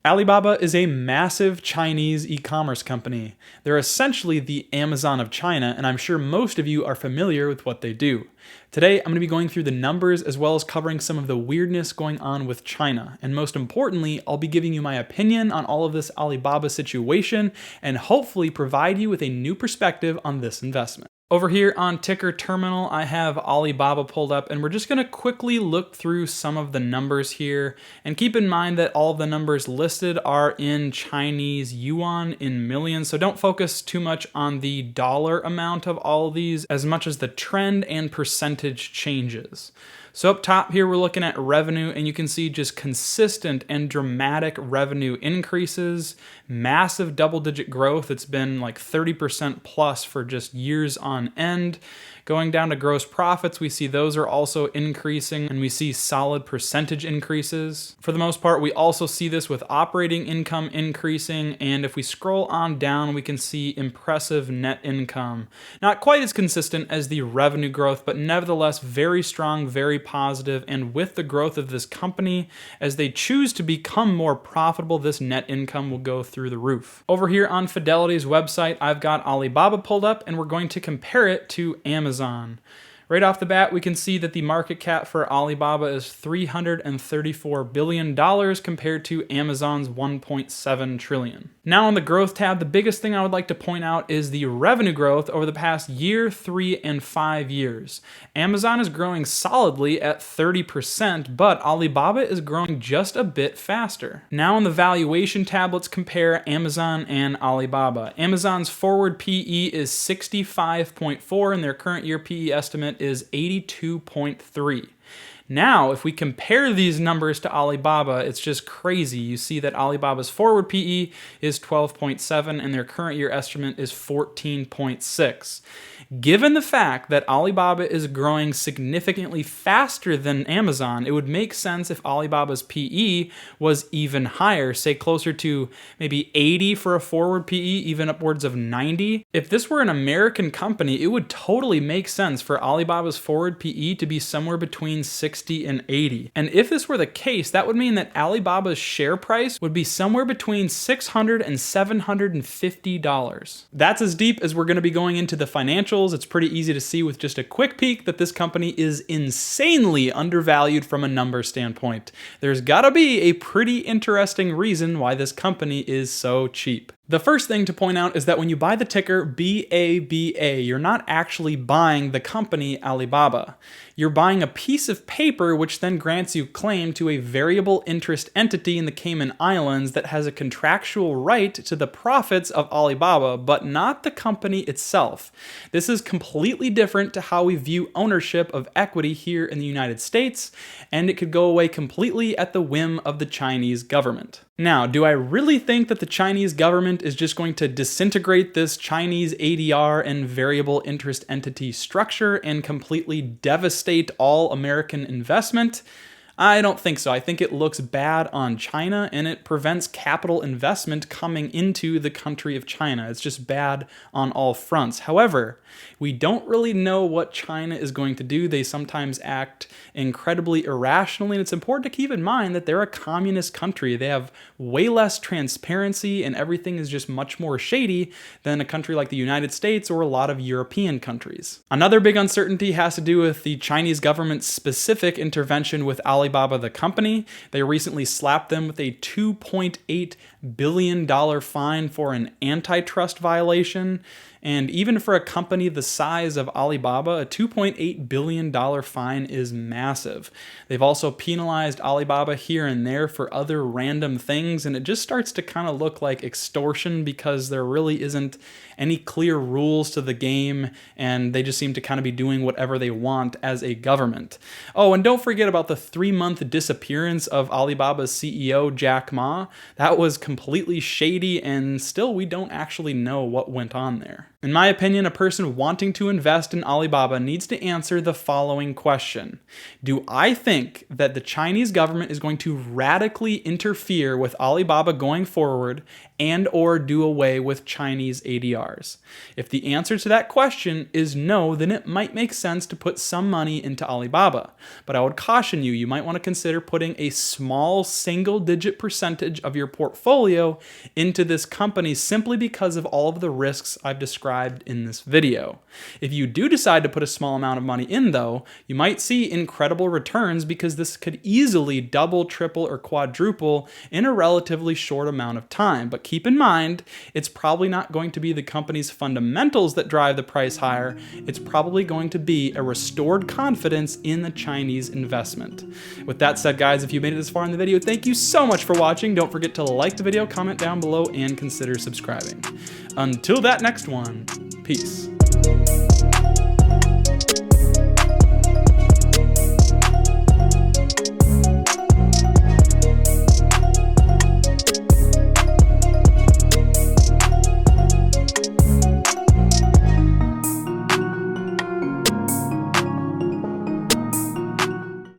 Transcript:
Alibaba is a massive Chinese e-commerce company. They're essentially the Amazon of China, and I'm sure most of you are familiar with what they do. Today, I'm going to be going through the numbers as well as covering some of the weirdness going on with China. And most importantly, I'll be giving you my opinion on all of this Alibaba situation and hopefully provide you with a new perspective on this investment. Over here on Ticker Terminal, I have Alibaba pulled up, and we're just going to quickly look through some of the numbers here. And keep in mind that all of the numbers listed are in Chinese yuan in millions, so don't focus too much on the dollar amount of all of these as much as the trend and percentage changes. So up top here, we're looking at revenue, and you can see just consistent and dramatic revenue increases, massive double-digit growth. It's been like 30% plus for just years on end. Going down to gross profits, we see those are also increasing, and we see solid percentage increases. For the most part, we also see this with operating income increasing, and if we scroll on down, we can see impressive net income. Not quite as consistent as the revenue growth, but nevertheless very strong, very positive, and with the growth of this company, as they choose to become more profitable, this net income will go through the roof. Over here on Fidelity's website, I've got Alibaba pulled up, and we're going to compare it to Amazon. Right off the bat, we can see that the market cap for Alibaba is $334 billion compared to Amazon's $1.7 trillion. Now on the growth tab, the biggest thing I would like to point out is the revenue growth over the past year, 3, and 5 years. Amazon is growing solidly at 30%, but Alibaba is growing just a bit faster. Now on the valuation tab, let's compare Amazon and Alibaba. Amazon's forward PE is 65.4, and their current year PE estimate is 82.3. Now, if we compare these numbers to Alibaba, it's just crazy. You see that Alibaba's forward PE is 12.7 and their current year estimate is 14.6. Given the fact that Alibaba is growing significantly faster than Amazon, it would make sense if Alibaba's PE was even higher, say closer to maybe 80 for a forward PE, even upwards of 90. If this were an American company, it would totally make sense for Alibaba's forward PE to be somewhere between 60 and 80. And if this were the case, that would mean that Alibaba's share price would be somewhere between $600 and $750. That's as deep as we're going to be going into the financials. It's pretty easy to see with just a quick peek that this company is insanely undervalued from a number standpoint. There's gotta be a pretty interesting reason why this company is so cheap. The first thing to point out is that when you buy the ticker BABA, you're not actually buying the company Alibaba. You're buying a piece of paper which then grants you claim to a variable interest entity in the Cayman Islands that has a contractual right to the profits of Alibaba, but not the company itself. This is completely different to how we view ownership of equity here in the United States, and it could go away completely at the whim of the Chinese government. Now, do I really think that the Chinese government is just going to disintegrate this Chinese ADR and variable interest entity structure and completely devastate all American investment? I don't think so. I think it looks bad on China, and it prevents capital investment coming into the country of China. It's just bad on all fronts. However, we don't really know what China is going to do. They sometimes act incredibly irrationally, and it's important to keep in mind that they're a communist country. They have way less transparency, and everything is just much more shady than a country like the United States or a lot of European countries. Another big uncertainty has to do with the Chinese government's specific intervention with Alibaba the company. They recently slapped them with a $2.8 billion fine for an antitrust violation. And even for a company the size of Alibaba, a $2.8 billion fine is massive. They've also penalized Alibaba here and there for other random things, and it just starts to kind of look like extortion because there really isn't any clear rules to the game, and they just seem to kind of be doing whatever they want as a government. Oh, and don't forget about the 3-month disappearance of Alibaba's CEO, Jack Ma. That was completely shady, and still we don't actually know what went on there. In my opinion, a person wanting to invest in Alibaba needs to answer the following question. Do I think that the Chinese government is going to radically interfere with Alibaba going forward and or do away with Chinese ADRs? If the answer to that question is no, then it might make sense to put some money into Alibaba. But I would caution you, you might want to consider putting a small single-digit percentage of your portfolio into this company simply because of all of the risks I've described in this video. If you do decide to put a small amount of money in though, you might see incredible returns because this could easily double, triple, or quadruple in a relatively short amount of time. But keep in mind, it's probably not going to be the company's fundamentals that drive the price higher. It's probably going to be a restored confidence in the Chinese investment. With that said, guys, if you made it this far in the video, thank you so much for watching. Don't forget to like the video, comment down below, and consider subscribing. Until that next one, peace.